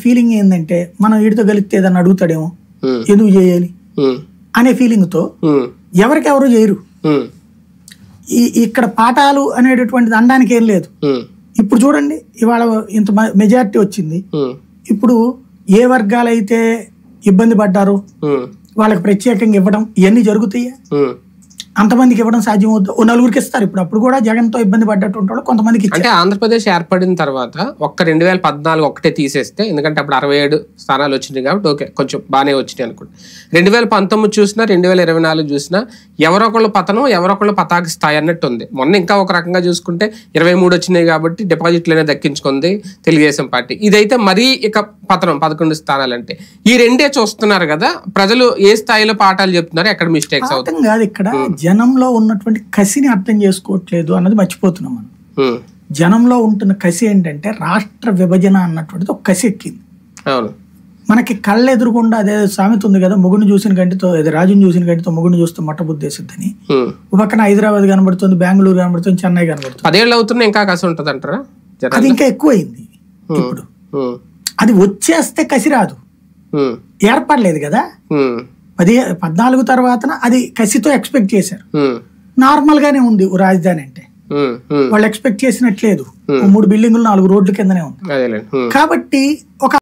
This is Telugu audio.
ఫీలింగ్ ఏంటంటే మనం వీడితో కలిస్తే ఏదన్నా అడుగుతాడేమో, ఎందుకు చేయాలి అనే ఫీలింగ్ తో ఎవరికెవరు చేయరు. ఇక్కడ పాఠాలు అనేటటువంటిది అనడానికి ఏం లేదు. ఇప్పుడు చూడండి, ఇవాళ ఇంత మెజారిటీ వచ్చింది. ఇప్పుడు ఏ వర్గాలైతే ఇబ్బంది పడ్డారో వాళ్ళకి ప్రత్యేకంగా ఇవ్వడం ఇవన్నీ జరుగుతాయా? అంతమందికి ఇవ్వడం సాధ్యం అవుతుంది. ఓ నలుగురికి ఇస్తారు. ఇప్పుడు అప్పుడు కూడా జగన్ తో ఇబ్బంది పడ్డటువంటి వాళ్ళు కొంతమందికి. అంటే ఆంధ్రప్రదేశ్ ఏర్పడిన తర్వాత ఒక్క 2014 ఒకటే తీసేస్తే, ఎందుకంటే అప్పుడు 67 స్థానాలు వచ్చినాయి కాబట్టి ఓకే, కొంచెం బాగానే వచ్చినాయి అనుకోండి. 2019 చూసినా 2024 చూసినా ఎవరొకళ్ళు పతనం, ఎవరొకళ్ళు పతాక స్థాయి అన్నట్టు ఉంది. మొన్న ఇంకా ఒక రకంగా చూసుకుంటే 23 వచ్చినాయి కాబట్టి డిపాజిట్లనే దక్కించుకుంది తెలుగుదేశం పార్టీ. ఇదైతే మరీ ఇక పతనం 11 స్థానాలు. అంటే ఈ రెండే చూస్తున్నారు కదా, ప్రజలు ఏ స్థాయిలో పాఠాలు చెప్తున్నారు, ఎక్కడ మిస్టేక్స్ అవుతుంది కాదు. ఇక్కడ జనంలో ఉన్నటువంటి కసిని అర్థం చేసుకోవట్లేదు అన్నది మర్చిపోతున్నాం మనం. జనంలో ఉంటున్న కసి ఏంటంటే రాష్ట్ర విభజన అన్నటువంటిది ఒక కసి ఎక్కింది. అవును, మనకి కళ్ళ ఎదురుకుండా అదే సామెత ఉంది కదా, మొగుడిని చూసిన కంటితో, రాజుని చూసిన కంటితో మొగుడిని చూస్తే మొట్టబుద్ధేసిద్దని. ఒక పక్కన హైదరాబాద్ కనబడుతుంది, బెంగళూరు కనబడుతుంది, చెన్నై కనబడుతుంది. 10 ఏళ్ళు అవుతున్నా ఇంకా కసి ఉంటుంది అంటారా? అది ఇంకా ఎక్కువైంది. ఇప్పుడు అది వచ్చేస్తే కసి రాదు, ఏర్పడలేదు కదా. 14 తర్వాత అది కసితో ఎక్స్పెక్ట్ చేశారు. నార్మల్ గానే ఉంది రాజధాని అంటే, వాళ్ళు ఎక్స్పెక్ట్ చేసినట్లేదు. 3 బిల్డింగులు 4 రోడ్ల కిందనే ఉంది. కాబట్టి ఒక